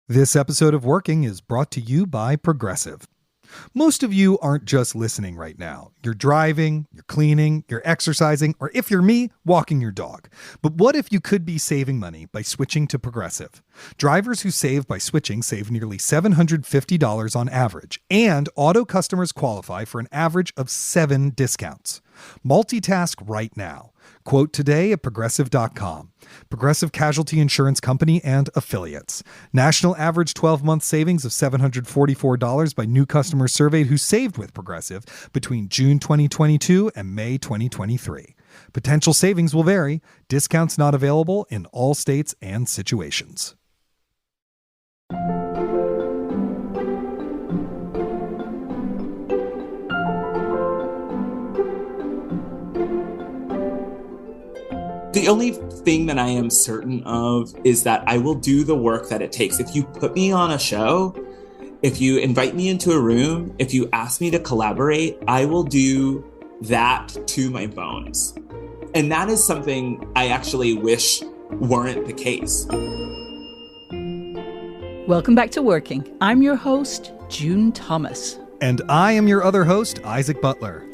This episode of Working is brought to you by Progressive. Most of you aren't just listening right now. You're driving, you're cleaning, you're exercising, or if you're me, walking your dog. But what if you could be saving money by switching to Progressive? Drivers who save by switching save nearly $750 on average, and auto customers qualify for an average of 7 discounts. Multitask right now. Quote today at Progressive.com. Progressive Casualty Insurance Company and Affiliates. National average 12-month savings of $744 by new customers surveyed who saved with Progressive between June 2022 and May 2023. Potential savings will vary. Discounts not available in all states and situations. The only thing that I am certain of is that I will do the work that it takes. If you put me on a show, if you invite me into a room, if you ask me to collaborate, I will do that to my bones. And that is something I actually wish weren't the case. Welcome back to Working. I'm your host, June Thomas. And I am your other host, Isaac Butler.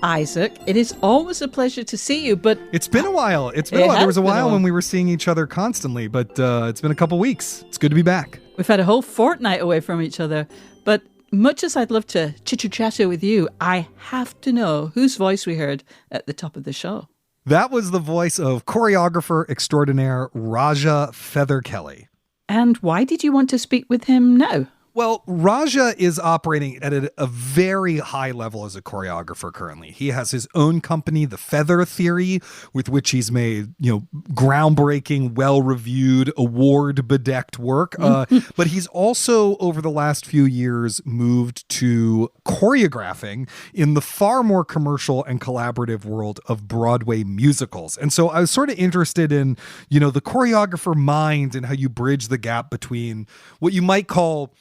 Isaac, it is always a pleasure to see you, but... It's been a while. There was a while when we were seeing each other constantly, but it's been a couple weeks. It's good to be back. We've had a whole fortnight away from each other, but much as I'd love to chitter-chatter with you, I have to know whose voice we heard at the top of the show. That was the voice of choreographer extraordinaire Raja Feath3r Kelly. And why did you want to speak with him now? Well, Raja is operating at a very high level as a choreographer currently. He has his own company, the Feath3r Theory, with which he's made, groundbreaking, well-reviewed, award-bedecked work. But he's also, over the last few years, moved to choreographing in the far more commercial and collaborative world of Broadway musicals. And so I was sort of interested in, the choreographer mind and how you bridge the gap between what you might call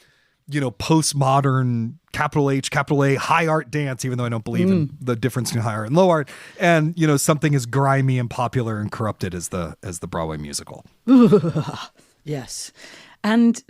postmodern capital H, capital A, high art dance, even though I don't believe in the difference between high art and low art, and, something as grimy and popular and corrupted as the Broadway musical. Yes. And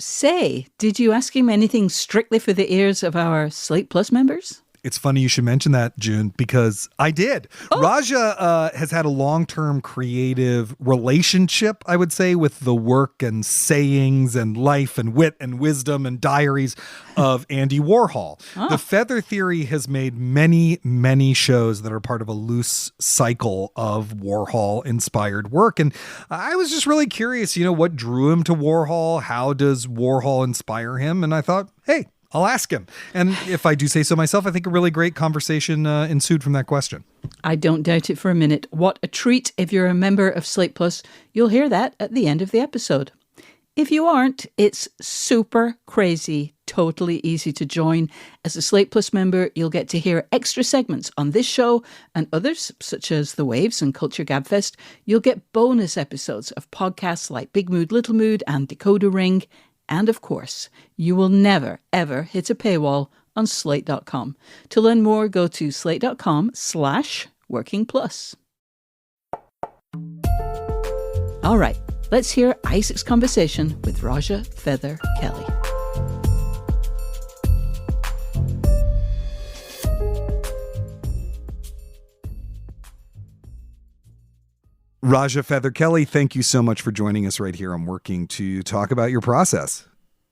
did you ask him anything strictly for the ears of our Slate Plus members? It's funny you should mention that, June, because I did. Oh. Raja has had a long-term creative relationship, I would say, with the work and sayings and life and wit and wisdom and diaries of Andy Warhol. Oh. The Feath3r Theory has made many, many shows that are part of a loose cycle of Warhol-inspired work. And I was just really curious, what drew him to Warhol? How does Warhol inspire him? And I thought, hey, I'll ask him. And if I do say so myself, I think a really great conversation ensued from that question. I don't doubt it for a minute. What a treat. If you're a member of Slate Plus, you'll hear that at the end of the episode. If you aren't, it's super crazy, totally easy to join. As a Slate Plus member, you'll get to hear extra segments on this show and others, such as The Waves and Culture Gabfest. You'll get bonus episodes of podcasts like Big Mood, Little Mood and Decoder Ring. And of course, you will never, ever hit a paywall on Slate.com. To learn more, go to Slate.com/workingplus. All right, let's hear Isaac's conversation with Raja Feath3r Kelly. Raja Feath3r Kelly, thank you so much for joining us right here on Working to talk about your process.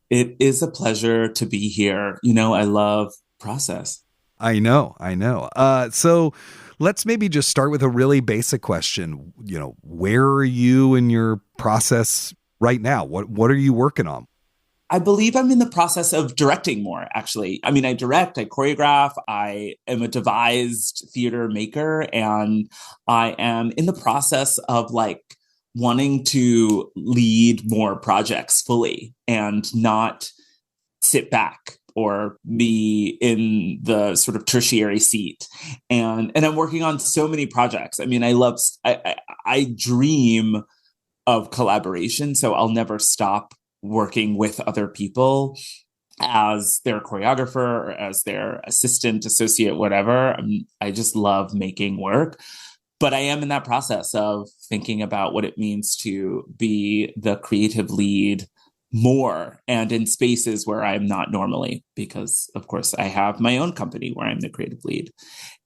It is a pleasure to be here. I love process. I know. So let's maybe just start with a really basic question. Where are you in your process right now? What are you working on? I believe I'm in the process of directing more, actually. I mean, I direct, I choreograph, I am a devised theater maker, and I am in the process of wanting to lead more projects fully and not sit back or be in the sort of tertiary seat. And I'm working on so many projects. I mean, I dream of collaboration, so I'll never stop working with other people as their choreographer or as their assistant, associate, whatever. I just love making work. But I am in that process of thinking about what it means to be the creative lead more and in spaces where I'm not normally, because of course I have my own company where I'm the creative lead.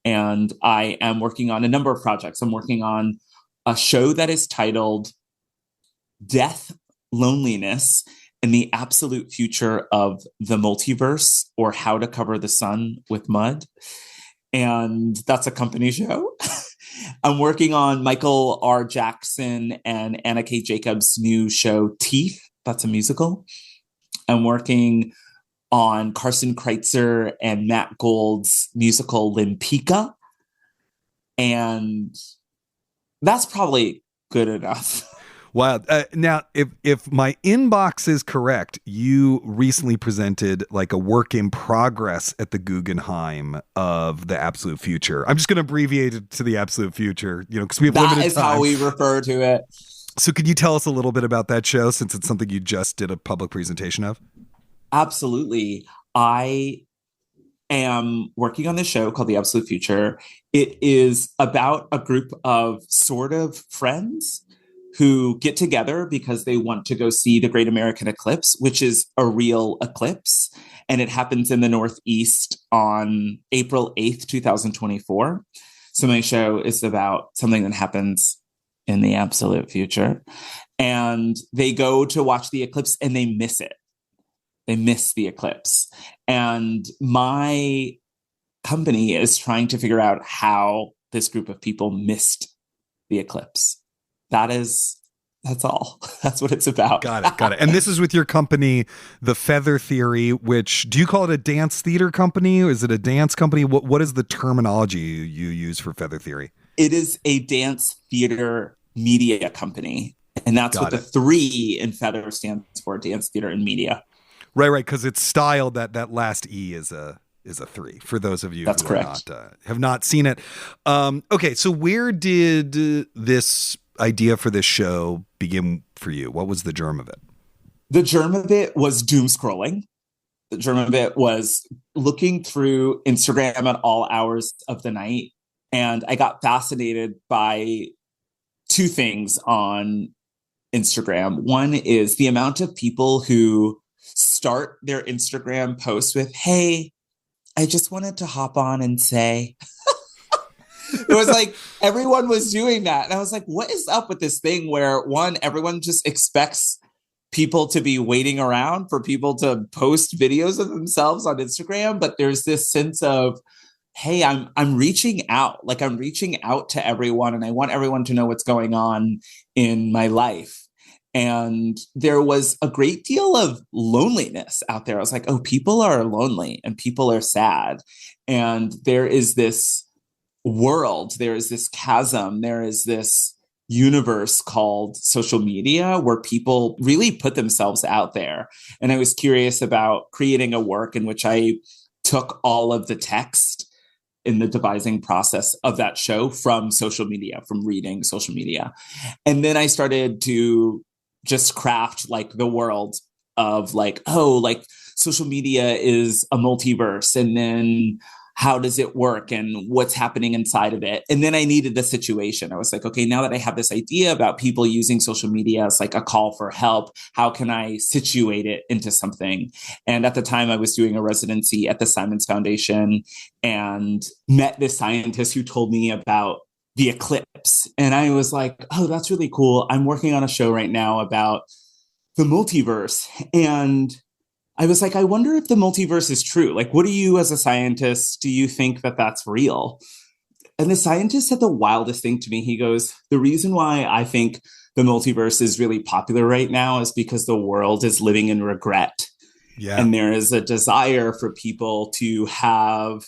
And I am working on a number of projects. I'm working on a show that is titled Death, Loneliness, and the Absolute Future of the Multiverse, or How to Cover the Sun with Mud. And that's a company show. I'm working on Michael R. Jackson and Anna K. Jacobs' new show, Teeth. That's a musical. I'm working on Carson Kreitzer and Matt Gold's musical Limpika. And that's probably good enough. Wow. Now, if my inbox is correct, you recently presented like a work in progress at the Guggenheim of the Absolute Future. I'm just going to abbreviate it to the Absolute Future, because we have limited time. That is how we refer to it. So could you tell us a little bit about that show, since it's something you just did a public presentation of? Absolutely. I am working on this show called The Absolute Future. It is about a group of sort of friends who get together because they want to go see the Great American Eclipse, which is a real eclipse. And it happens in the Northeast on April 8th, 2024. So my show is about something that happens in the absolute future. And they go to watch the eclipse and they miss it. They miss the eclipse. And my company is trying to figure out how this group of people missed the eclipse. That's all. That's what it's about. Got it. And this is with your company, the Feath3r Theory, which, do you call it a dance theater company? Or is it a dance company? What is the terminology you use for Feath3r Theory? It is a dance theater media company. And that's what the 3 in Feath3r stands for, dance theater and media. Right. Because it's styled that last E is a 3 for those of you That's who correct. have not seen it. Okay. So where did this idea for this show begin for you? What was the germ of it? The germ of it was doom scrolling. The germ of it was looking through Instagram at all hours of the night. And I got fascinated by 2 things on Instagram. One is the amount of people who start their Instagram post with, "Hey, I just wanted to hop on and say." It was like everyone was doing that. And I was like, what is up with this thing where, one, everyone just expects people to be waiting around for people to post videos of themselves on Instagram. But there's this sense of, hey, I'm reaching out. Like, I'm reaching out to everyone and I want everyone to know what's going on in my life. And there was a great deal of loneliness out there. I was like, oh, people are lonely and people are sad. And there is this world, there is this chasm, there is this universe called social media where people really put themselves out there. And I was curious about creating a work in which I took all of the text in the devising process of that show from social media, from reading social media. And then I started to just craft like the world of like, oh, like social media is a multiverse. And then how does it work and what's happening inside of it? And then I needed the situation. I was like, okay, now that I have this idea about people using social media as like a call for help, how can I situate it into something? And at the time I was doing a residency at the Simons Foundation and met this scientist who told me about the eclipse. And I was like, oh, that's really cool. I'm working on a show right now about the multiverse. And I was like, I wonder if the multiverse is true. Like, what do you as a scientist, do you think that that's real? And the scientist said the wildest thing to me. He goes, the reason why I think the multiverse is really popular right now is because the world is living in regret. Yeah. And there is a desire for people to have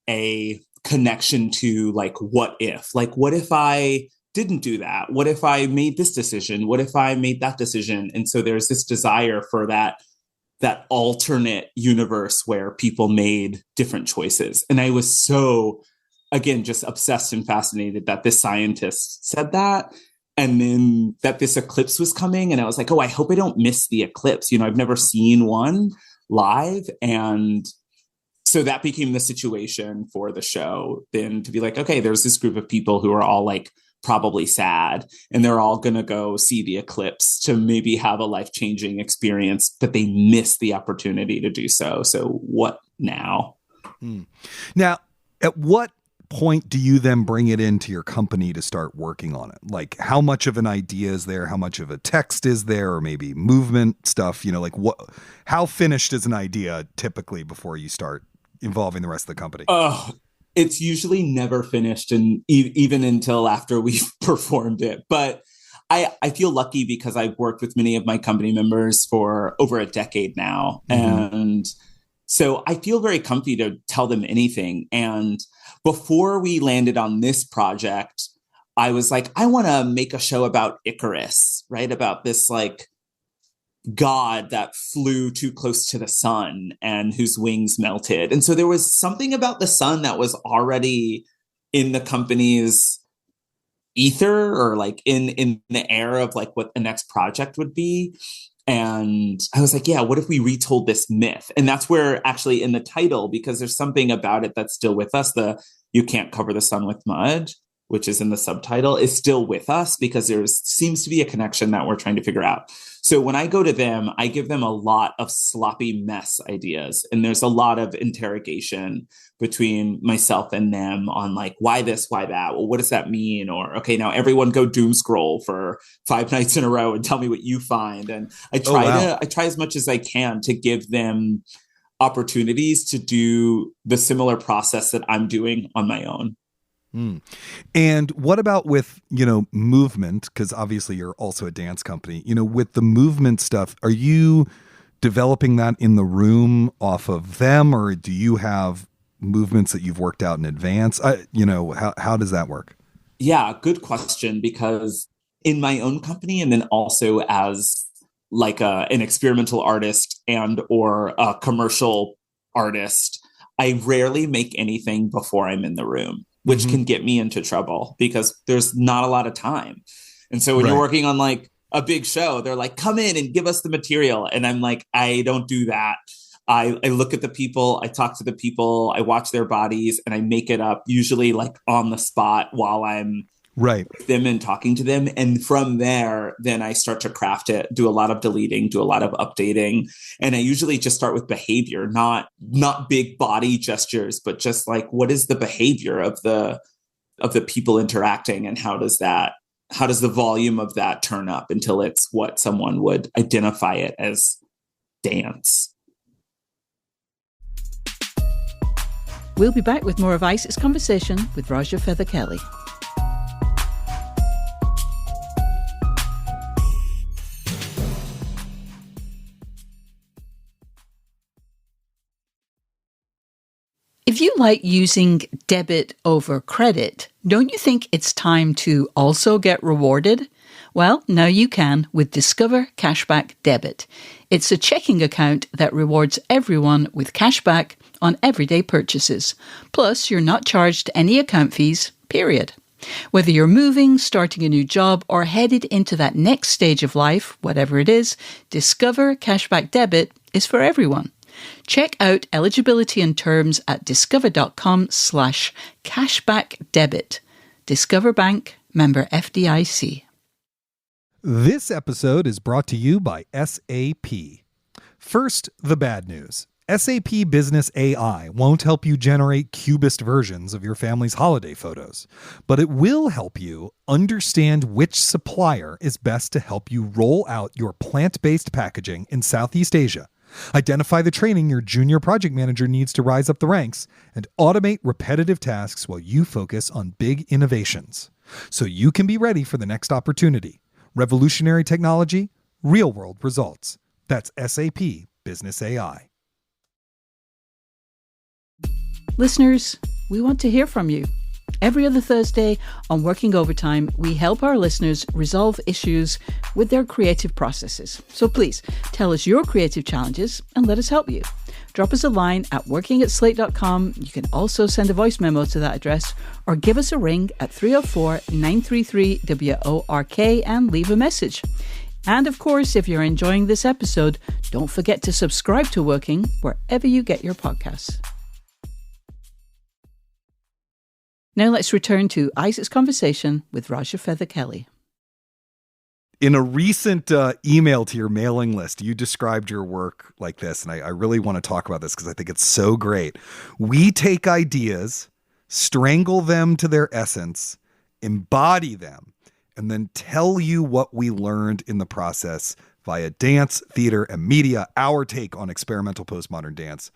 a connection to like, what if I didn't do that? What if I made this decision? What if I made that decision? And so there's this desire for that alternate universe where people made different choices. And I was so, again, just obsessed and fascinated that this scientist said that. And then that this eclipse was coming. And I was like, oh, I hope I don't miss the eclipse. I've never seen one live. And so that became the situation for the show. Then to be like, okay, there's this group of people who are all like probably sad, and they're all going to go see the eclipse to maybe have a life-changing experience, but they miss the opportunity to do so. So what now? Now, at what point do you then bring it into your company to start working on it? Like, how much of an idea is there? How much of a text is there? Or maybe movement stuff, like how finished is an idea typically before you start involving the rest of the company? It's usually never finished, and even until after we've performed it. But I feel lucky because I've worked with many of my company members for over a decade now. Mm-hmm. And so I feel very comfy to tell them anything. And before we landed on this project, I was like, I want to make a show about Icarus, right? About this god that flew too close to the sun and whose wings melted. And so there was something about the sun that was already in the company's ether, or in the air of what the next project would be. And I was like, yeah, what if we retold this myth? And that's where actually in the title, because there's something about it that's still with us, the "you can't cover the sun with mud," which is in the subtitle, is still with us because there seems to be a connection that we're trying to figure out. So when I go to them, I give them a lot of sloppy mess ideas. And there's a lot of interrogation between myself and them on why this, why that? Well, what does that mean? Or, okay, now everyone go doom scroll for 5 nights in a row and tell me what you find. And I try as much as I can to give them opportunities to do the similar process that I'm doing on my own. And what about with, movement? Because obviously you're also a dance company, with the movement stuff, are you developing that in the room off of them, or do you have movements that you've worked out in advance? How does that work? Yeah, good question. Because in my own company, and then also as an experimental artist and or a commercial artist, I rarely make anything before I'm in the room, which can get me into trouble because there's not a lot of time. And so when you're working on a big show, they're like, come in and give us the material. And I'm like, I don't do that. I look at the people, I talk to the people, I watch their bodies, and I make it up usually on the spot while I'm with them and talking to them. And from there, then I start to craft it, do a lot of deleting, do a lot of updating. And I usually just start with behavior, not big body gestures, but just what is the behavior of the people interacting, and how does the volume of that turn up until it's what someone would identify it as dance. We'll be back with more of Isaac's conversation with Raja Feather-Kelly. If you like using debit over credit, don't you think it's time to also get rewarded? Well, now you can with Discover Cashback Debit. It's a checking account that rewards everyone with cashback on everyday purchases. Plus, you're not charged any account fees, period. Whether you're moving, starting a new job, or headed into that next stage of life, whatever it is, Discover Cashback Debit is for everyone. Check out eligibility and terms at discover.com/cashbackdebit. Discover Bank, member FDIC. This episode is brought to you by SAP. First, the bad news. SAP Business AI won't help you generate cubist versions of your family's holiday photos, but it will help you understand which supplier is best to help you roll out your plant-based packaging in Southeast Asia, identify the training your junior project manager needs to rise up the ranks, and automate repetitive tasks while you focus on big innovations, so you can be ready for the next opportunity. Revolutionary technology, real-world results. That's SAP Business AI. Listeners, we want to hear from you. Every other Thursday on Working Overtime, we help our listeners resolve issues with their creative processes. So please tell us your creative challenges and let us help you. Drop us a line at working@slate.com. You can also send a voice memo to that address or give us a ring at 304-933-WORK and leave a message. And of course, if you're enjoying this episode, don't forget to subscribe to Working wherever you get your podcasts. Now let's return to Isaac's conversation with Raja Feather Kelly. In a recent email to your mailing list, you described your work like this, and I really want to talk about this because I think it's so great. We take ideas, strangle them to their essence, embody them, and then tell you what we learned in the process via dance, theater, and media, our take on experimental postmodern dance.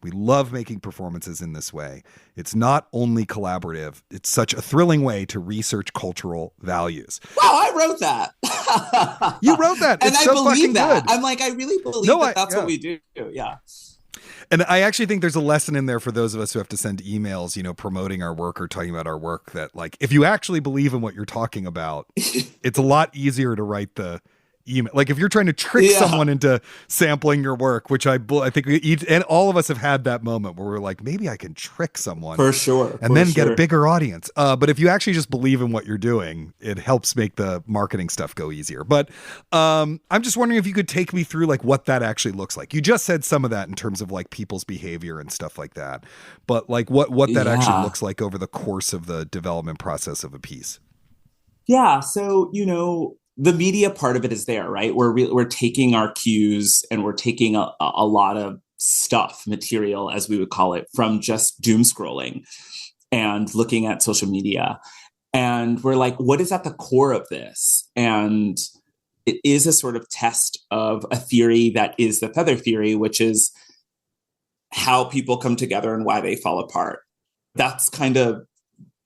We love making performances in this way. It's not only collaborative, it's such a thrilling way to research cultural values. Wow, I wrote that. You wrote that. And it's I so believe that. good. I'm like, I really believe that's what we do. Yeah. And I actually think there's a lesson in there for those of us who have to send emails, promoting our work or talking about our work, that like, if you actually believe in what you're talking about, it's a lot easier to write the email. Like if you're trying to trick someone into sampling your work, which I think and all of us have had that moment where we're like, maybe I can trick someone for sure, and then get a bigger audience. But if you actually just believe in what you're doing, it helps make the marketing stuff go easier. But I'm just wondering if you could take me through like what that actually looks like. You just said some of that in terms of like people's behavior and stuff like that, but like what that actually looks like over the course of the development process of a piece. Yeah. So, the media part of it is there, right? We're taking our cues and we're taking a lot of stuff, material, as we would call it, from just doom scrolling and looking at social media. And we're like, what is at the core of this? And it is a sort of test of a theory that is the Feather theory, which is how people come together and why they fall apart. That's kind of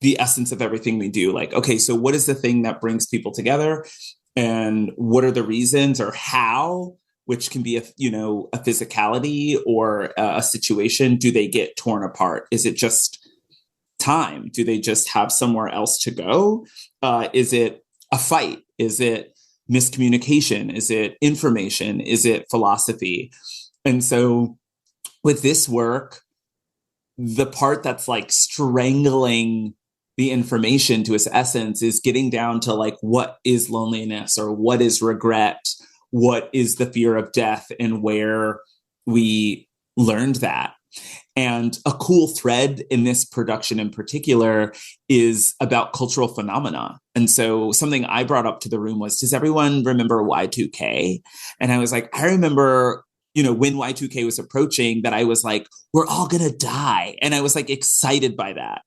the essence of everything we do. Like, okay, so what is the thing that brings people together? And what are the reasons, or how, which can be a physicality or a situation, do they get torn apart? Is it just time? Do they just have somewhere else to go? Is it a fight? Is it miscommunication? Is it information? Is it philosophy? And so with this work, the part that's like strangling the information to its essence is getting down to like, what is loneliness, or what is regret? What is the fear of death, and where we learned that? And a cool thread in this production in particular is about cultural phenomena. And so something I brought up to the room was, does everyone remember Y2K? And I was like, I remember, when Y2K was approaching, that I was like, we're all going to die. And I was like excited by that.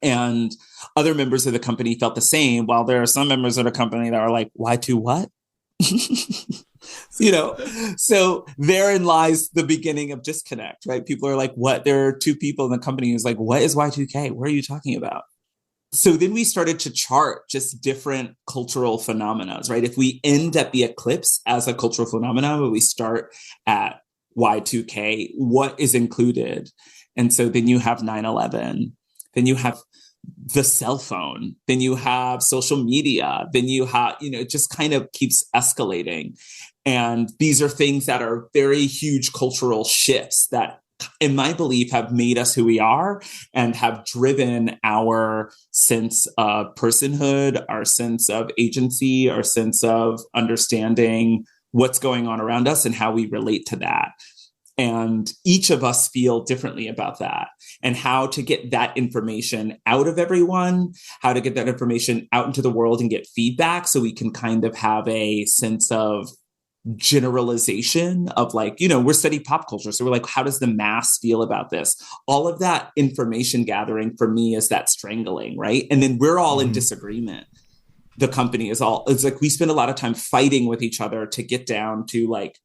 And other members of the company felt the same, while there are some members of the company that are like, Y2 what? So therein lies the beginning of disconnect, right? People are like, what? There are two people in the company who's like, what is Y2K? What are you talking about? So then we started to chart just different cultural phenomena, right? If we end at the eclipse as a cultural phenomenon, but we start at Y2K, what is included? And so then you have 9/11, then you have the cell phone, then you have social media, then you have, it just kind of keeps escalating. And these are things that are very huge cultural shifts that, in my belief, have made us who we are and have driven our sense of personhood, our sense of agency, our sense of understanding what's going on around us and how we relate to that. And each of us feel differently about that, and how to get that information out of everyone, how to get that information out into the world and get feedback, so we can kind of have a sense of generalization of like, we're studying pop culture. So we're like, how does the mass feel about this? All of that information gathering for me is that strangling, right? And then we're all in disagreement. The company it's like we spend a lot of time fighting with each other to get down to like,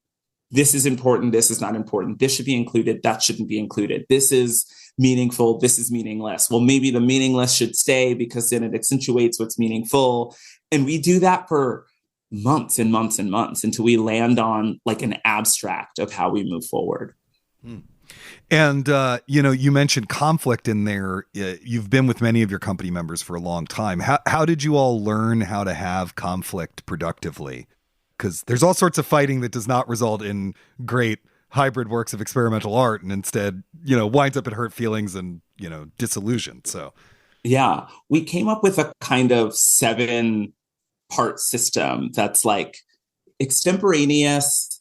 this is important, this is not important, this should be included, that shouldn't be included, this is meaningful, this is meaningless. Well, maybe the meaningless should stay because then it accentuates what's meaningful. And we do that for months and months and months until we land on like an abstract of how we move forward. And, you mentioned conflict in there. You've been with many of your company members for a long time. How did you all learn how to have conflict productively? Because there's all sorts of fighting that does not result in great hybrid works of experimental art, and instead, winds up in hurt feelings and, disillusion. So, yeah, we came up with a kind of 7-part system that's like extemporaneous,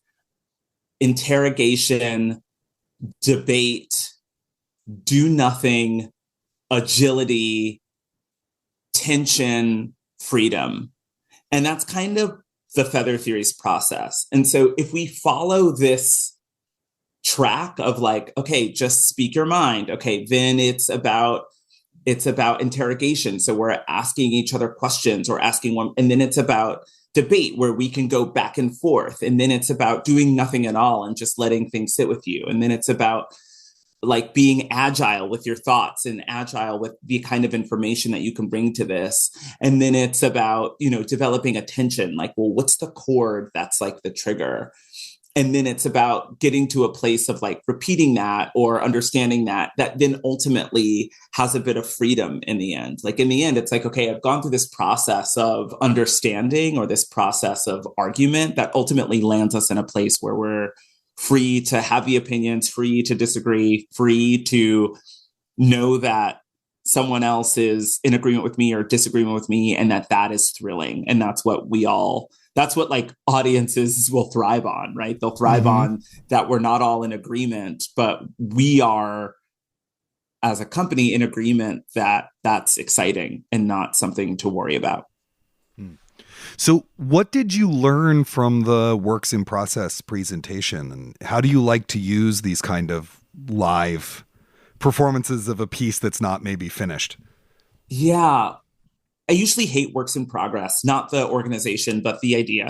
interrogation, debate, do nothing, agility, tension, freedom. And that's kind of the Feath3r Theory's process. And so if we follow this track of like, okay, just speak your mind. Okay, then it's about interrogation. So we're asking each other questions or asking one, and then it's about debate where we can go back and forth. And then it's about doing nothing at all and just letting things sit with you. And then it's about like being agile with your thoughts and agile with the kind of information that you can bring to this. And then it's about, developing attention, like, well, what's the chord that's like the trigger? And then it's about getting to a place of like repeating that or understanding that then ultimately has a bit of freedom in the end. Like in the end, it's like, okay, I've gone through this process of understanding or this process of argument that ultimately lands us in a place where we're free to have the opinions, free to disagree, free to know that someone else is in agreement with me or disagreement with me, and that is thrilling. And that's what like audiences will thrive on, right? They'll thrive on that we're not all in agreement, but we are, as a company, in agreement that that's exciting and not something to worry about. So what did you learn from the Works in Process presentation? And how do you like to use these kind of live performances of a piece that's not maybe finished? Yeah. I usually hate works in progress, not the organization, but the idea.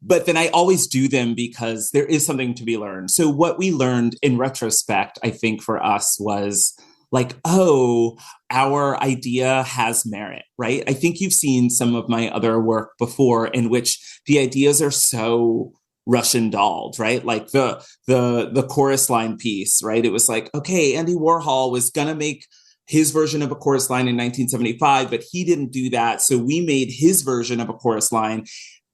But then I always do them because there is something to be learned. So what we learned in retrospect, I think for us was like, oh, our idea has merit, right? I think you've seen some of my other work before in which the ideas are so Russian dolled, right? Like the chorus line piece, right? It was like, okay, Andy Warhol was gonna make his version of a chorus line in 1975, but he didn't do that. So we made his version of a chorus line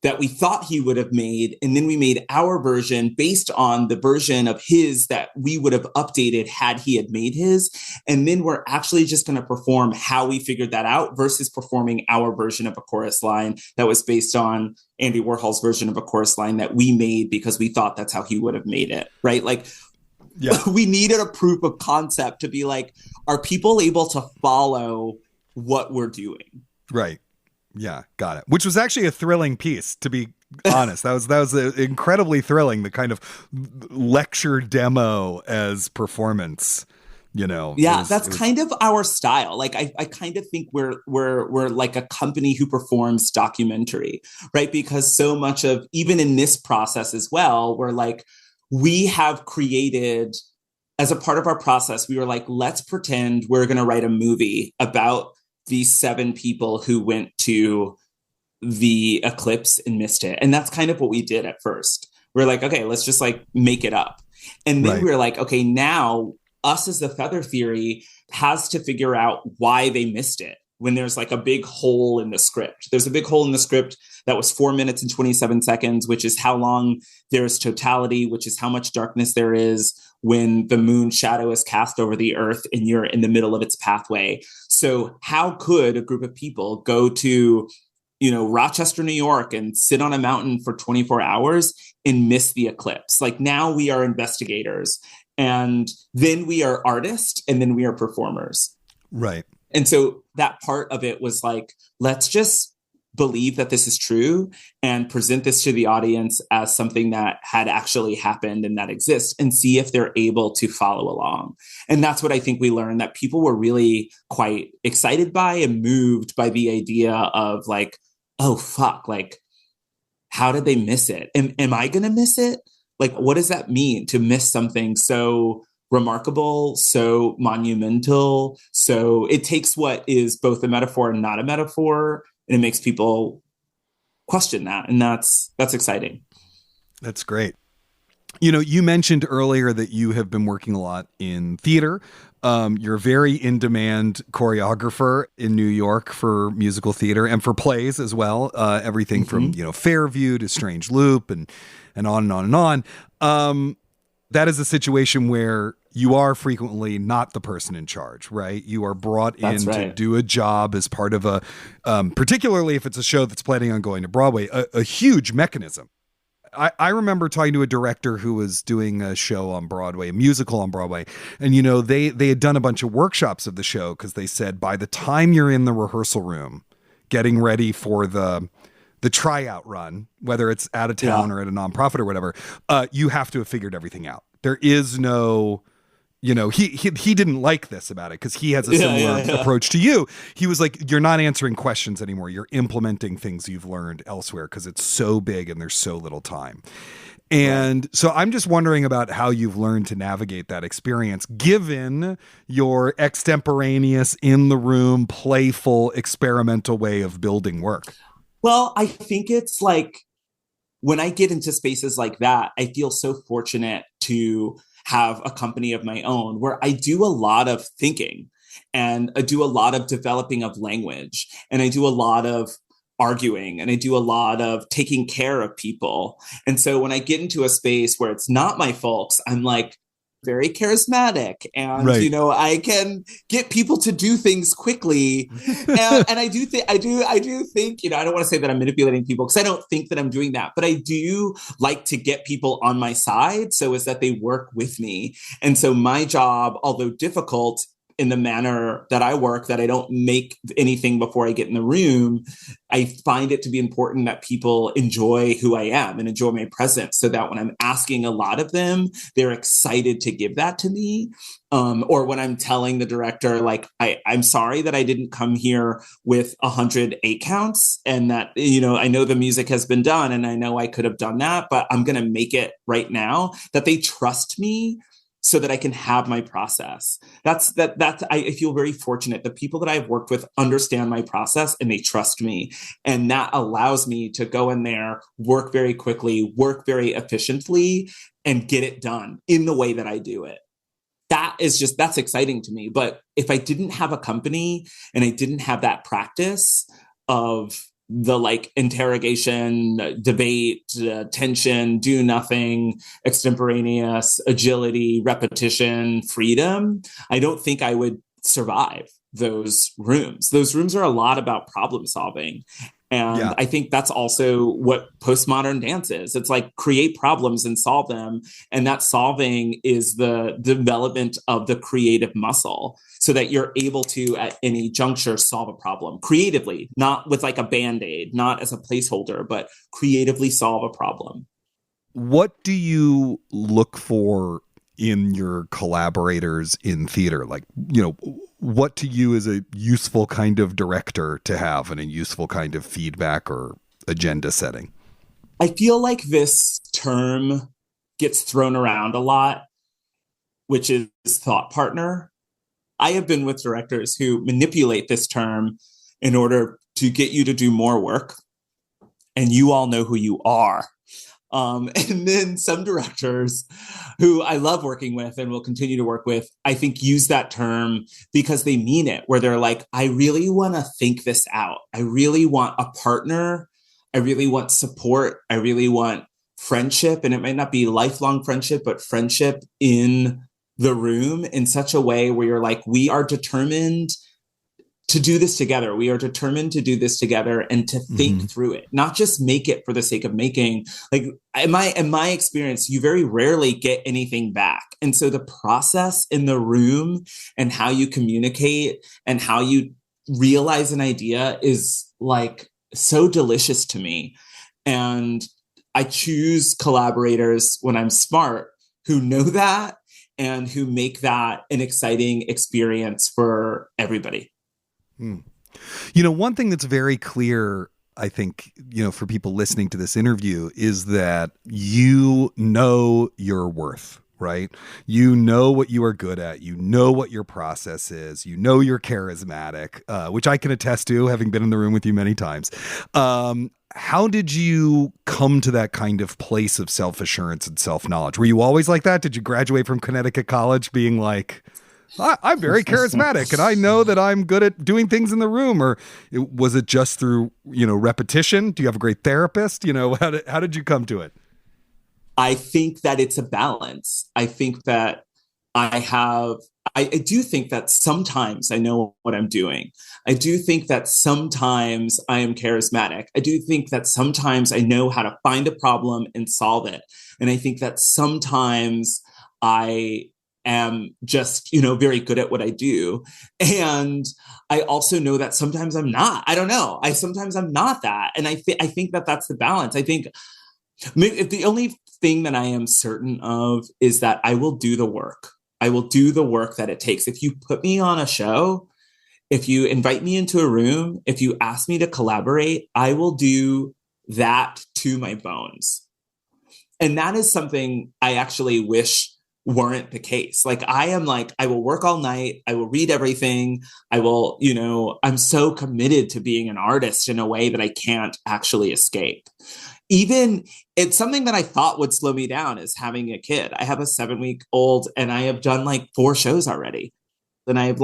that we thought he would have made. And then we made our version based on the version of his that we would have updated had he had made his. And then we're actually just going to perform how we figured that out versus performing our version of a chorus line that was based on Andy Warhol's version of a chorus line that we made because we thought that's how he would have made it, right? Like, yeah. We needed a proof of concept to be like, are people able to follow what we're doing? Right. Yeah, got it. Which was actually a thrilling piece, to be honest. That was incredibly thrilling, the kind of lecture demo as performance, Yeah, that's kind of our style. Like I kind of think we're like a company who performs documentary, right? Because so much of, even in this process as well, we're like, we have created, as a part of our process, we were like, let's pretend we're going to write a movie about these 7 people who went to the eclipse and missed it. And that's kind of what we did at first. We're like, okay, let's just like make it up. And then we were like, okay, now us as the Feath3r Theory has to figure out why they missed it when there's like a big hole in the script. There's a big hole in the script that was 4 minutes and 27 seconds, which is how long there's totality, which is how much darkness there is when the moon shadow is cast over the earth and you're in the middle of its pathway. So how could a group of people go to, Rochester, New York and sit on a mountain for 24 hours and miss the eclipse? Like, now we are investigators, and then we are artists, and then we are performers. Right. And so that part of it was like, let's just believe that this is true and present this to the audience as something that had actually happened and that exists, and see if they're able to follow along. And that's what I think we learned, that people were really quite excited by and moved by the idea of like, oh, fuck, like, how did they miss it? Am I going to miss it? Like, what does that mean to miss something so remarkable, so monumental? So it takes what is both a metaphor and not a metaphor, and it makes people question that. And that's exciting. That's great. You mentioned earlier that you have been working a lot in theater. You're a very in-demand choreographer in New York for musical theater and for plays as well. Everything from, Fairview to Strange Loop and on and on and on. That is a situation where you are frequently not the person in charge, right? You are brought in to do a job as part of a, particularly if it's a show that's planning on going to Broadway, a huge mechanism. I remember talking to a director who was doing a show on Broadway, a musical on Broadway. And, they had done a bunch of workshops of the show because they said by the time you're in the rehearsal room getting ready for the tryout run, whether it's out of town or at a nonprofit or whatever, you have to have figured everything out. There is no... he didn't like this about it because he has a similar approach to you. He was like, you're not answering questions anymore. You're implementing things you've learned elsewhere because it's so big and there's so little time. And so I'm just wondering about how you've learned to navigate that experience, given your extemporaneous, in the room, playful, experimental way of building work. Well, I think it's like when I get into spaces like that, I feel so fortunate to have a company of my own where I do a lot of thinking and I do a lot of developing of language and I do a lot of arguing and I do a lot of taking care of people. And so when I get into a space where it's not my folks, I'm like very charismatic and, I can get people to do things quickly. And I do think, I don't want to say that I'm manipulating people because I don't think that I'm doing that, but I do like to get people on my side so as that they work with me. And so my job, although difficult, in the manner that I work, that I don't make anything before I get in the room, I find it to be important that people enjoy who I am and enjoy my presence so that when I'm asking a lot of them, they're excited to give that to me. Or when I'm telling the director, like, I'm sorry that I didn't come here with 100 8 counts and that, I know the music has been done and I know I could have done that, but I'm going to make it right now, that they trust me so that I can have my process. I feel very fortunate. The people that I've worked with understand my process and they trust me. And that allows me to go in there, work very quickly, work very efficiently, and get it done in the way that I do it. That's exciting to me. But if I didn't have a company and I didn't have that practice of the interrogation, debate, tension, do nothing, extemporaneous, agility, repetition, freedom, I don't think I would survive those rooms. Those rooms are a lot about problem solving. And I think that's also what postmodern dance is. It's like create problems and solve them. And that solving is the development of the creative muscle so that you're able to, at any juncture, solve a problem creatively, not with like a Band-Aid, not as a placeholder, but creatively solve a problem. What do you look for in your collaborators in theater? Like, what to you is a useful kind of director to have and a useful kind of feedback or agenda setting? I feel like this term gets thrown around a lot, which is thought partner. I have been with directors who manipulate this term in order to get you to do more work. And you all know who you are. And then some directors who I love working with and will continue to work with, I think use that term because they mean it, where they're like, I really want to think this out. I really want a partner. I really want support. I really want friendship. And it might not be lifelong friendship, but friendship in the room in such a way where you're like, we are determined to do this together. We are determined to do this together and to think through it, not just make it for the sake of making. Like in my experience, you very rarely get anything back. And so the process in the room and how you communicate and how you realize an idea is like so delicious to me. And I choose collaborators when I'm smart who know that and who make that an exciting experience for everybody. One thing that's very clear, I think, for people listening to this interview is that you know your worth, right? You know what you are good at. You know what your process is. You know you're charismatic, which I can attest to, having been in the room with you many times. How did you come to that kind of place of self-assurance and self-knowledge? Were you always like that? Did you graduate from Connecticut College being like, I'm very charismatic and I know that I'm good at doing things in the room? Or was it just through, repetition? Do you have a great therapist? How did you come to it? I think that it's a balance. I think that I do think that sometimes I know what I'm doing. I do think that sometimes I am charismatic. I do think that sometimes I know how to find a problem and solve it. And I think that sometimes I am just, very good at what I do. And I also know that sometimes I'm not. I don't know. Sometimes I'm not that. And I think that that's the balance. I think if the only thing that I am certain of is that I will do the work. I will do the work that it takes. If you put me on a show, if you invite me into a room, if you ask me to collaborate, I will do that to my bones. And that is something I actually wish weren't the case. I will work all night. I will read everything. I will, I'm so committed to being an artist in a way that I can't actually escape. Even it's something that I thought would slow me down is having a kid. I have a 7-week-old and I have done 4 shows already. And I've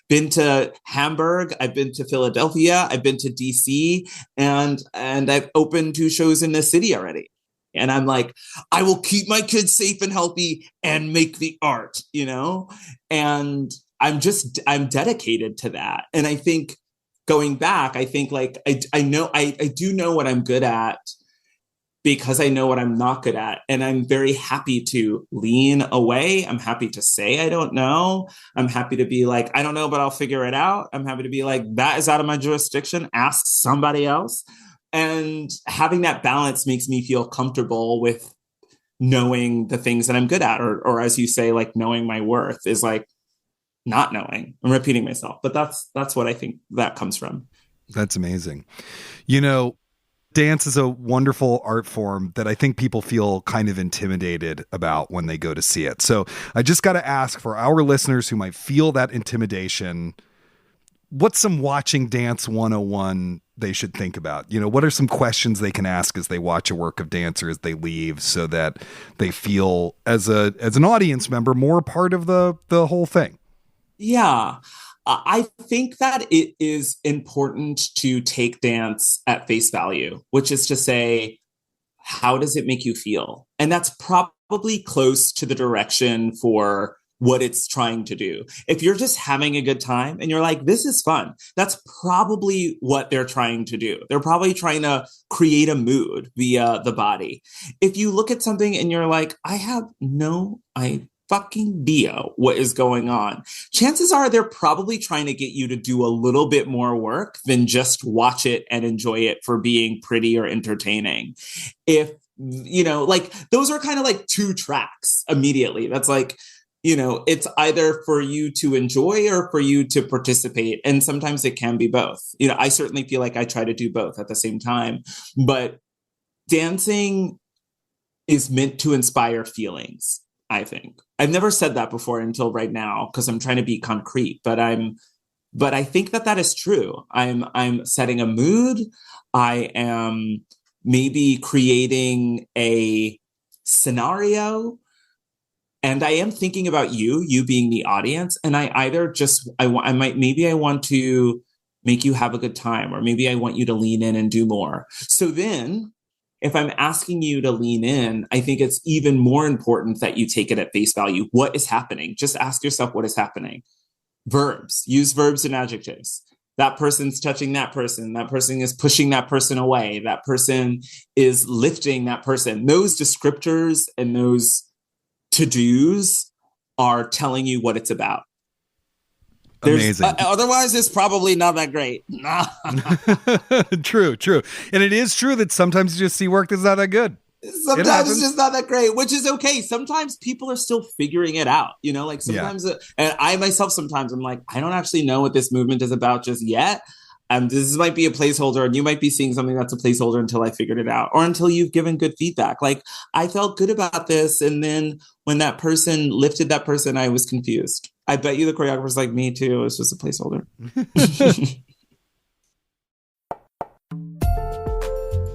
been to Hamburg, I've been to Philadelphia, I've been to DC, and I've opened 2 shows in the city already. And I'm I will keep my kids safe and healthy and make the art, And I'm dedicated to that. And I think going back, I think I do know what I'm good at, because I know what I'm not good at. And I'm very happy to lean away. I'm happy to say, I don't know. I'm happy to be I don't know, but I'll figure it out. I'm happy to be that is out of my jurisdiction. Ask somebody else. And having that balance makes me feel comfortable with knowing the things that I'm good at, or as you say, knowing my worth is not knowing. I'm repeating myself, but that's what I think that comes from. That's amazing. Dance is a wonderful art form that I think people feel kind of intimidated about when they go to see it. So I just got to ask, for our listeners who might feel that intimidation, what's some watching dance 101 they should think about? What are some questions they can ask as they watch a work of dance or as they leave, so that they feel as an audience member more a part of the whole thing? Yeah. I think that it is important to take dance at face value, which is to say, how does it make you feel? And that's probably close to the direction for what it's trying to do. If you're just having a good time and you're this is fun, that's probably what they're trying to do. They're probably trying to create a mood via the body. If you look at something and you're I have no fucking idea what is going on, chances are they're probably trying to get you to do a little bit more work than just watch it and enjoy it for being pretty or entertaining. If, those are kind of 2 tracks immediately. That's it's either for you to enjoy or for you to participate. And sometimes it can be both. I certainly feel I try to do both at the same time, but dancing is meant to inspire feelings, I think. I've never said that before until right now, because I'm trying to be concrete, but I think that is true. I'm setting a mood. I am maybe creating a scenario, and I am thinking about you being the audience. And I want to make you have a good time, or maybe I want you to lean in and do more. So then, if I'm asking you to lean in, I think it's even more important that you take it at face value. What is happening? Just ask yourself, what is happening? Verbs. Use verbs and adjectives. That person's touching that person. That person is pushing that person away. That person is lifting that person. Those descriptors and those to-dos are telling you what it's about. Amazing. Otherwise, it's probably not that great. True. And it is true that sometimes you just see work that's not that good. Sometimes it's just not that great, which is okay. Sometimes people are still figuring it out, sometimes, and I myself, sometimes I'm I don't actually know what this movement is about just yet. This might be a placeholder, and you might be seeing something that's a placeholder until I figured it out, or until you've given good feedback. I felt good about this, and then when that person lifted that person, I was confused. I bet you the choreographer's like me too. It's just a placeholder.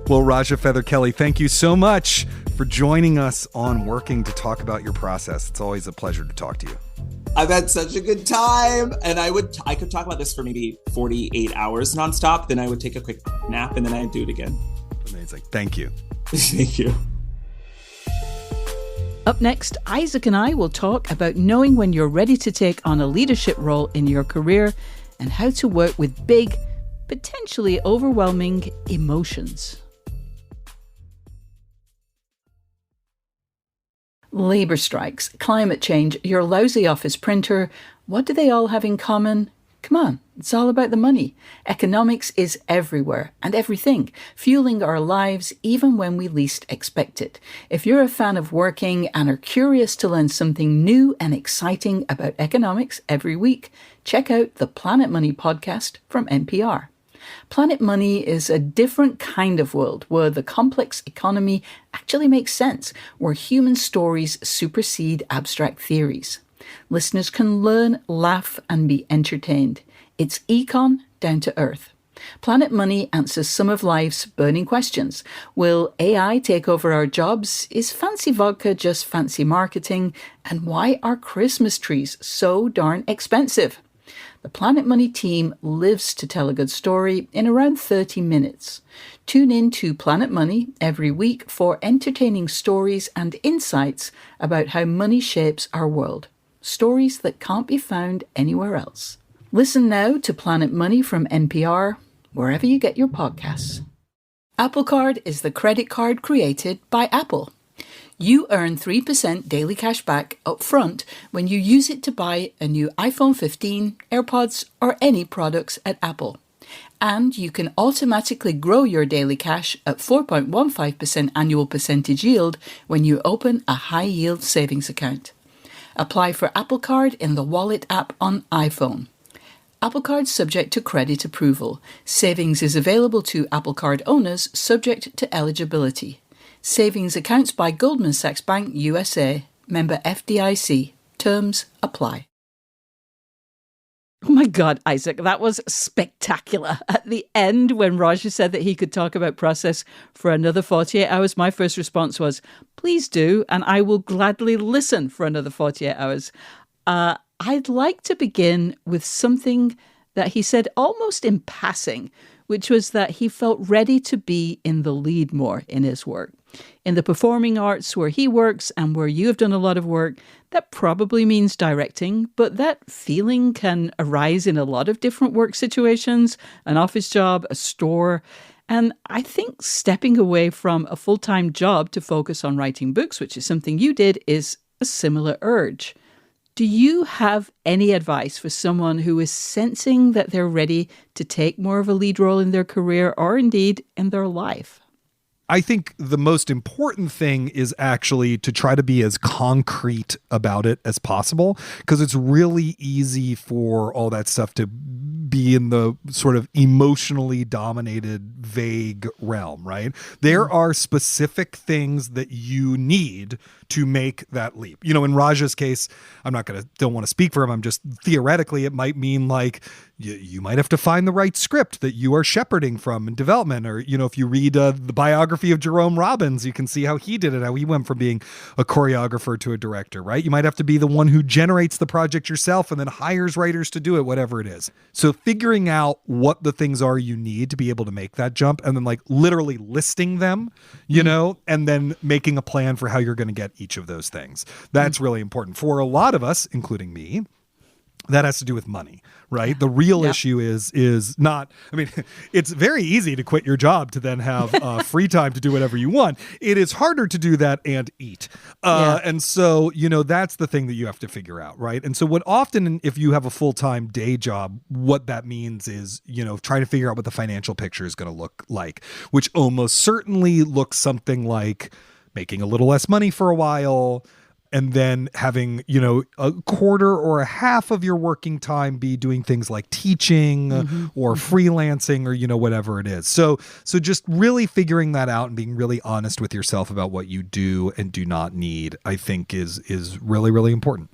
Well, Raja Feather-Kelly, thank you so much for joining us on Working to talk about your process. It's always a pleasure to talk to you. I've had such a good time, and I could talk about this for maybe 48 hours nonstop. Then I would take a quick nap, and then I'd do it again. Amazing. Thank you. Thank you. Up next, Isaac and I will talk about knowing when you're ready to take on a leadership role in your career and how to work with big, potentially overwhelming emotions. Labour strikes, climate change, your lousy office printer, what do they all have in common? Come on, it's all about the money. Economics is everywhere and everything, fueling our lives even when we least expect it. If you're a fan of working and are curious to learn something new and exciting about economics every week, check out the Planet Money podcast from NPR. Planet Money is a different kind of world where the complex economy actually makes sense, where human stories supersede abstract theories. Listeners can learn, laugh, and be entertained. It's econ down to earth. Planet Money answers some of life's burning questions. Will AI take over our jobs? Is fancy vodka just fancy marketing? And why are Christmas trees so darn expensive? The Planet Money team lives to tell a good story in around 30 minutes. Tune in to Planet Money every week for entertaining stories and insights about how money shapes our world. Stories that can't be found anywhere else. Listen now to Planet Money from NPR, wherever you get your podcasts. Apple Card is the credit card created by Apple. You earn 3% daily cash back up front when you use it to buy a new iPhone 15, AirPods, or any products at Apple. And you can automatically grow your daily cash at 4.15% annual percentage yield when you open a high-yield savings account. Apply for Apple Card in the Wallet app on iPhone. Apple Card subject to credit approval. Savings is available to Apple Card owners subject to eligibility. Savings accounts by Goldman Sachs Bank USA, member FDIC. Terms apply. Oh my God, Isaac, that was spectacular. At the end, when Raja said that he could talk about process for another 48 hours, my first response was, please do, and I will gladly listen for another 48 hours. I'd like to begin with something that he said almost in passing, which was that he felt ready to be in the lead more in his work. In the performing arts where he works and where you have done a lot of work, that probably means directing, but that feeling can arise in a lot of different work situations, an office job, a store. And I think stepping away from a full-time job to focus on writing books, which is something you did, is a similar urge. Do you have any advice for someone who is sensing that they're ready to take more of a lead role in their career or indeed in their life? I think the most important thing is actually to try to be as concrete about it as possible, because it's really easy for all that stuff to be in the sort of emotionally dominated, vague realm, right? There are specific things that you need to make that leap. You know, in Raja's case, don't want to speak for him. I'm just theoretically, it might mean like you might have to find the right script that you are shepherding from in development. Or, you know, if you read the biography of Jerome Robbins, you can see how he did it, how he went from being a choreographer to a director, right? You might have to be the one who generates the project yourself and then hires writers to do it, whatever it is. So figuring out what the things are you need to be able to make that jump, and then like literally listing them, you know, and then making a plan for how you're going to get each of those things. That's really important for a lot of us, including me. That has to do with money, right? The real issue is not, I mean, it's very easy to quit your job to then have free time to do whatever you want. It is harder to do that and eat. And so, you know, that's the thing that you have to figure out, right? And so what often, if you have a full-time day job, what that means is, you know, trying to figure out what the financial picture is going to look like, which almost certainly looks something like making a little less money for a while, and then having, you know, a quarter or a half of your working time be doing things like teaching or freelancing or, you know, whatever it is. So just really figuring that out and being really honest with yourself about what you do and do not need, I think is really, really important.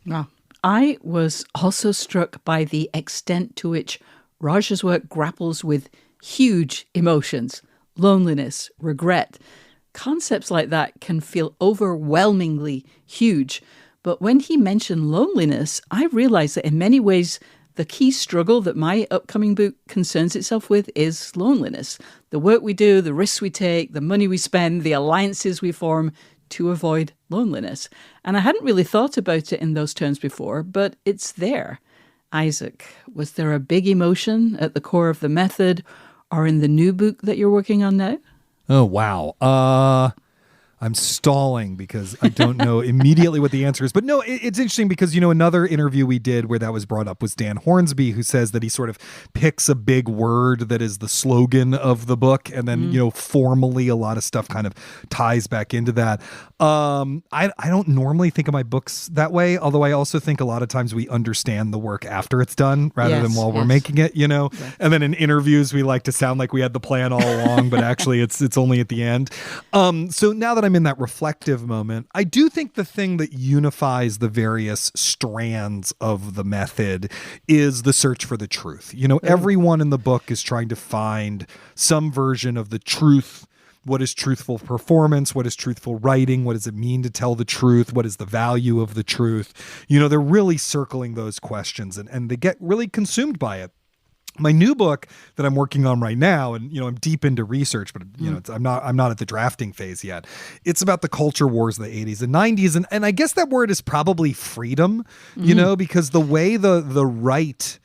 Wow. I was also struck by the extent to which Raja's work grapples with huge emotions, loneliness, regret. Concepts like that can feel overwhelmingly huge. But when he mentioned loneliness, I realized that in many ways, the key struggle that my upcoming book concerns itself with is loneliness. The work we do, the risks we take, the money we spend, the alliances we form to avoid loneliness. And I hadn't really thought about it in those terms before, but it's there. Isaac, was there a big emotion at the core of the method or in the new book that you're working on now? Oh, wow. I'm stalling because I don't know immediately what the answer is. But no, it's interesting because, another interview we did where that was brought up was Dan Hornsby, who says that he sort of picks a big word that is the slogan of the book. And then, formally a lot of stuff kind of ties back into that. I don't normally think of my books that way, although I also think a lot of times we understand the work after it's done rather than while we're making it, Yeah. And then in interviews, we like to sound like we had the plan all along, but actually it's only at the end. So now that I'm in that reflective moment, I do think the thing that unifies the various strands of the method is the search for the truth. Everyone in the book is trying to find some version of the truth. What is truthful performance? What is truthful writing? What does it mean to tell the truth? What is the value of the truth? They're really circling those questions and they get really consumed by it. My new book that I'm working on right now, and I'm deep into research, but I'm not at the drafting phase yet. It's about the culture wars of the 80s and 90s, and I guess that word is probably freedom, because the way the right,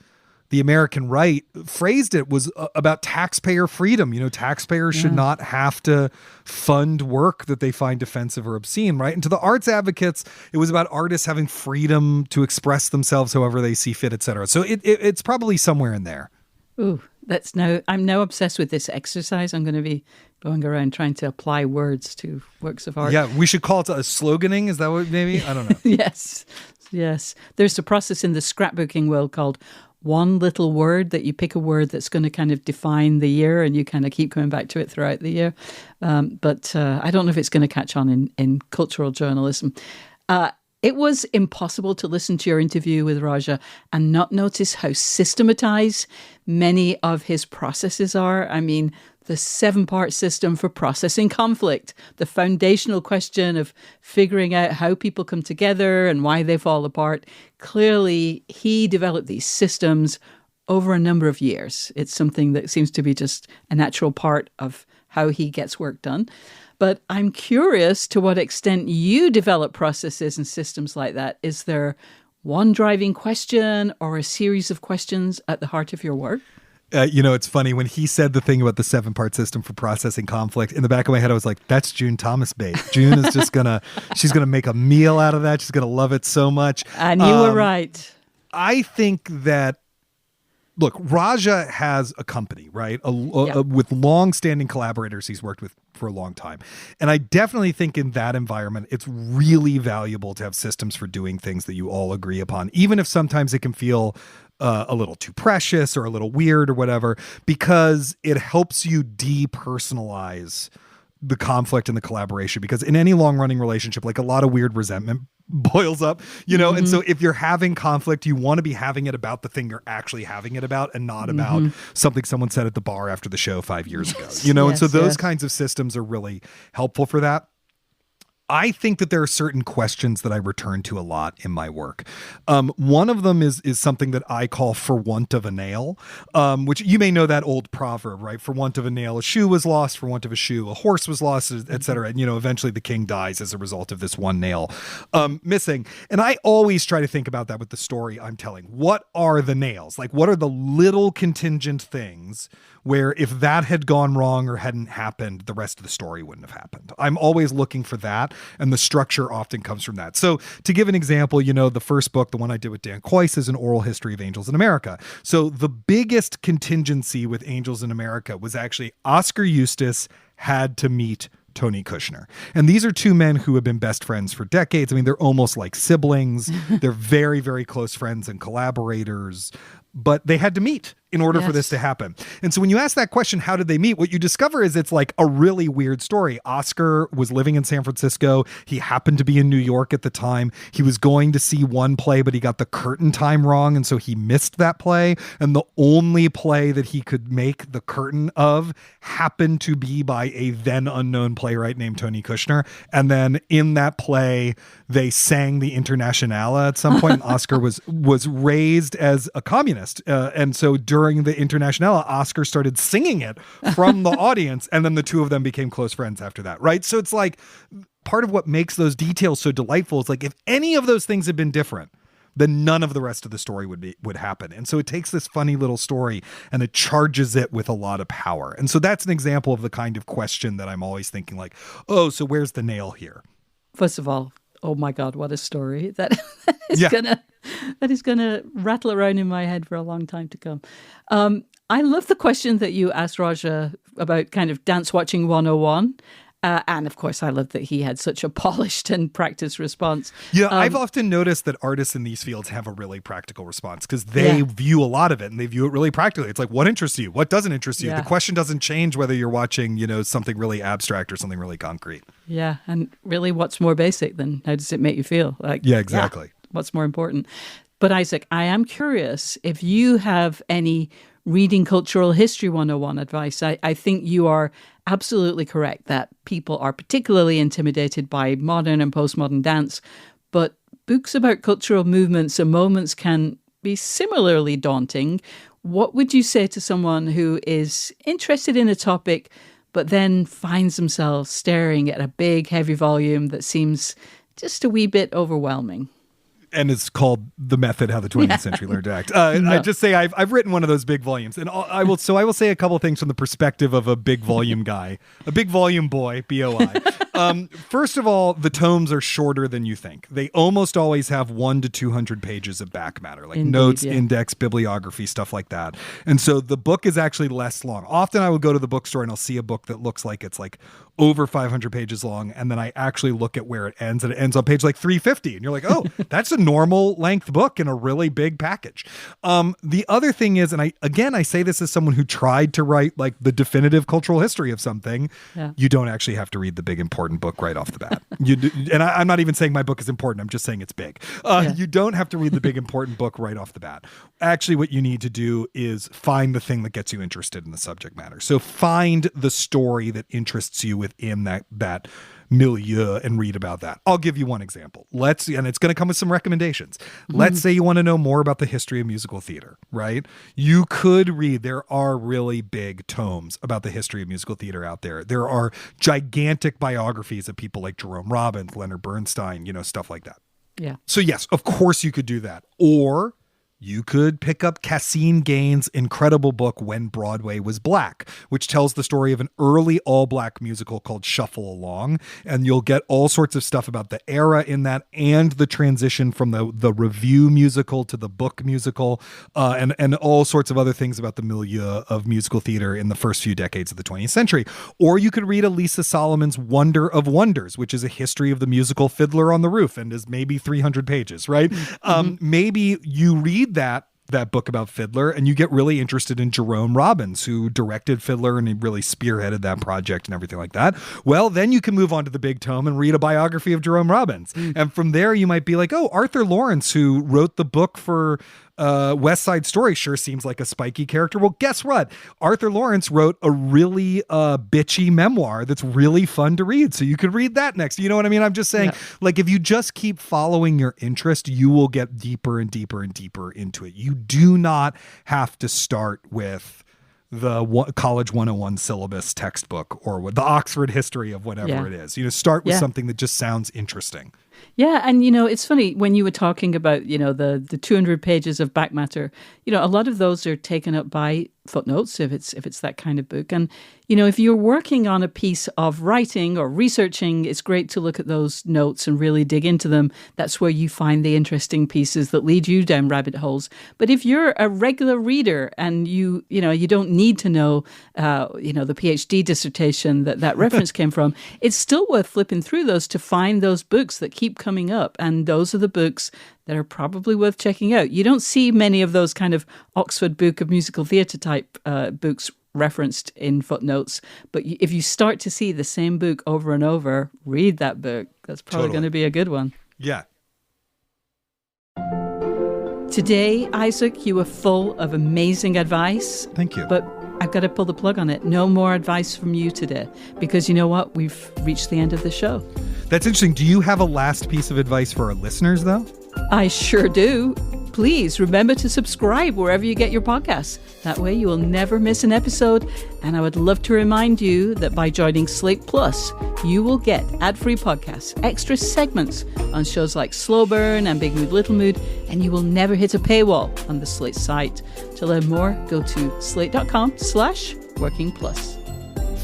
the American right, phrased it was about taxpayer freedom. Taxpayers should not have to fund work that they find offensive or obscene, right? And to the arts advocates, it was about artists having freedom to express themselves however they see fit, et cetera. So it's probably somewhere in there. Ooh, I'm now obsessed with this exercise. I'm going to be going around trying to apply words to works of art. Yeah, we should call it a sloganing. Is that what maybe? I don't know. Yes. There's a process in the scrapbooking world called one little word, that you pick a word that's going to kind of define the year and you kind of keep coming back to it throughout the year. But I don't know if it's going to catch on in cultural journalism. It was impossible to listen to your interview with Raja and not notice how systematized many of his processes are. I mean, the 7-part system for processing conflict, the foundational question of figuring out how people come together and why they fall apart. Clearly, he developed these systems over a number of years. It's something that seems to be just a natural part of how he gets work done. But I'm curious to what extent you develop processes and systems like that. Is there one driving question or a series of questions at the heart of your work? It's funny when he said the thing about the 7-part system for processing conflict. In the back of my head, I was like, "That's June Thomas bait. June is just she's gonna make a meal out of that. She's gonna love it so much." And you were right. I think that. Look, Raja has a company, right? With long-standing collaborators he's worked with for a long time. And I definitely think in that environment, it's really valuable to have systems for doing things that you all agree upon, even if sometimes it can feel a little too precious or a little weird or whatever, because it helps you depersonalize the conflict and the collaboration. Because in any long-running relationship, like a lot of weird resentment boils up, and so if you're having conflict, you want to be having it about the thing you're actually having it about and not about something someone said at the bar after the show 5 years ago, and so those kinds of systems are really helpful for that. I think that there are certain questions that I return to a lot in my work. One of them is something that I call for want of a nail, which you may know that old proverb, right? For want of a nail, a shoe was lost. For want of a shoe, a horse was lost, et cetera. And, eventually the king dies as a result of this one nail missing. And I always try to think about that with the story I'm telling. What are the nails? Like, what are the little contingent things where if that had gone wrong or hadn't happened, the rest of the story wouldn't have happened? I'm always looking for that. And the structure often comes from that. So to give an example, the first book, the one I did with Dan Kois, is an oral history of Angels in America. So the biggest contingency with Angels in America was actually Oscar Eustis had to meet Tony Kushner. And these are two men who have been best friends for decades. I mean, they're almost like siblings. They're very, very close friends and collaborators, but they had to meet in order for this to happen. And so when you ask that question, how did they meet? What you discover is it's like a really weird story. Oscar was living in San Francisco. He happened to be in New York at the time. He was going to see one play, but he got the curtain time wrong. And so he missed that play. And the only play that he could make the curtain of happened to be by a then unknown playwright named Tony Kushner. And then in that play, they sang the Internationale at some point. And Oscar was raised as a communist. And so during during the Internationale, Oscar started singing it from the audience, and then the two of them became close friends after that, right? So it's like part of what makes those details so delightful is like if any of those things had been different, then none of the rest of the story would happen. And so it takes this funny little story and it charges it with a lot of power. And so that's an example of the kind of question that I'm always thinking like, oh, so where's the nail here? First of all, oh my God, what a story. That is gonna rattle around in my head for a long time to come. I love the question that you asked Raja about kind of dance watching 101. And of course, I love that he had such a polished and practiced response. Yeah, I've often noticed that artists in these fields have a really practical response because they view a lot of it and they view it really practically. It's like, what interests you? What doesn't interest you? The question doesn't change whether you're watching, something really abstract or something really concrete. Yeah, and really, what's more basic than how does it make you feel? Yeah, exactly. What's more important? But Isaac, I am curious if you have any reading cultural history 101 advice. I think you are absolutely correct that people are particularly intimidated by modern and postmodern dance, but books about cultural movements and moments can be similarly daunting. What would you say to someone who is interested in a topic but then finds themselves staring at a big, heavy volume that seems just a wee bit overwhelming? And it's called The Method, How the 20th Century Learned to Act. I just say I've written one of those big volumes, and I will say a couple things from the perspective of a big volume guy, a big volume boy, BOI. First of all, the tomes are shorter than you think. They almost always have 100 to 200 pages of back matter, like notes, index, bibliography, stuff like that. And so the book is actually less long. Often I will go to the bookstore and I'll see a book that looks like it's like over 500 pages long, and then I actually look at where it ends, and it ends on page like 350, and you're like, oh, that's a normal length book in a really big package. The other thing is, and I say this as someone who tried to write like the definitive cultural history of something, you don't actually have to read the big important book right off the bat. I'm not even saying my book is important, I'm just saying it's big. You don't have to read the big important book right off the bat. Actually, what you need to do is find the thing that gets you interested in the subject matter. So find the story that interests you within that milieu and read about that. I'll give you one example. And it's going to come with some recommendations. Let's say you want to know more about the history of musical theater, right? You could read, there are really big tomes about the history of musical theater out there. There are gigantic biographies of people like Jerome Robbins, Leonard Bernstein, stuff like that. Yeah. So yes, of course you could do that. Or you could pick up Cassine Gaines' incredible book, When Broadway Was Black, which tells the story of an early all-black musical called Shuffle Along. And you'll get all sorts of stuff about the era in that and the transition from the revue musical to the book musical, and all sorts of other things about the milieu of musical theater in the first few decades of the 20th century. Or you could read Elisa Solomon's Wonder of Wonders, which is a history of the musical Fiddler on the Roof and is maybe 300 pages, right? Maybe you read that book about Fiddler and you get really interested in Jerome Robbins, who directed Fiddler and he really spearheaded that project and everything like that. Well, then you can move on to the big tome and read a biography of Jerome Robbins. And from there you might be like, oh, Arthur Lawrence, who wrote the book for West Side Story, sure seems like a spiky character. Well, guess what? Arthur Lawrence wrote a really bitchy memoir that's really fun to read. So you could read that next. You know what I mean? I'm just saying, like, if you just keep following your interest, you will get deeper and deeper and deeper into it. You do not have to start with the College 101 syllabus textbook or with the Oxford history of whatever it is. Start with something that just sounds interesting. Yeah, and it's funny when you were talking about the 200 pages of back matter. A lot of those are taken up by footnotes if it's that kind of book. And if you're working on a piece of writing or researching, it's great to look at those notes and really dig into them. That's where you find the interesting pieces that lead you down rabbit holes. But if you're a regular reader and you don't need to know the PhD dissertation that reference came from, it's still worth flipping through those to find those books that keep coming up. And those are the books that are probably worth checking out. You don't see many of those kind of Oxford Book of Musical Theatre type books referenced in footnotes. But if you start to see the same book over and over, read that book. That's probably going to be a good one. Yeah. Today, Isaac, you were full of amazing advice. Thank you. But I've got to pull the plug on it. No more advice from you today. Because you know what? We've reached the end of the show. That's interesting. Do you have a last piece of advice for our listeners, though? I sure do. Please remember to subscribe wherever you get your podcasts. That way you will never miss an episode. And I would love to remind you that by joining Slate Plus, you will get ad-free podcasts, extra segments on shows like Slow Burn and Big Mood, Little Mood, and you will never hit a paywall on the Slate site. To learn more, go to slate.com/workingplus.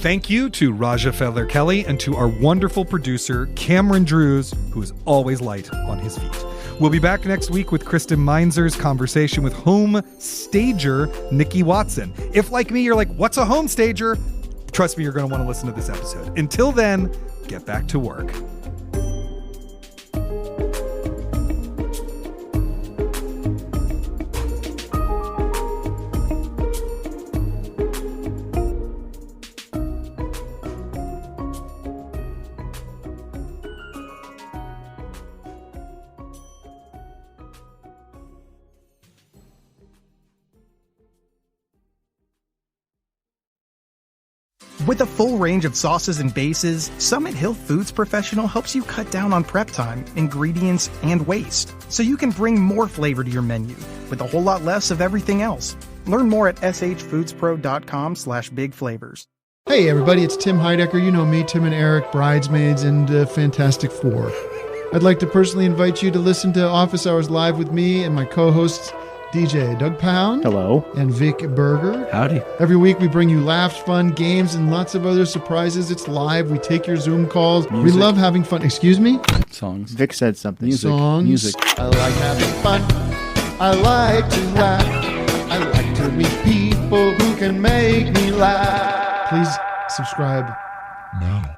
Thank you to Raja Feather-Kelly and to our wonderful producer, Cameron Drews, who is always light on his feet. We'll be back next week with Kristen Meinzer's conversation with home stager Nikki Watson. If, like me, you're like, what's a home stager? Trust me, you're going to want to listen to this episode. Until then, get back to work. With a full range of sauces and bases, Summit Hill Foods Professional helps you cut down on prep time, ingredients, and waste, so you can bring more flavor to your menu with a whole lot less of everything else. Learn more at shfoodspro.com/bigflavors. Hey everybody, it's Tim Heidecker. You know me, Tim and Eric, Bridesmaids, and Fantastic Four. I'd like to personally invite you to listen to Office Hours Live with me and my co-hosts, DJ Doug Pound. Hello. And Vic Berger. Howdy. Every week we bring you laughs, fun, games, and lots of other surprises. It's live. We take your Zoom calls. Music. We love having fun. Excuse me? Songs. Vic said something. Music. Songs. Music. I like having fun. I like to laugh. I like to meet people who can make me laugh. Please subscribe now.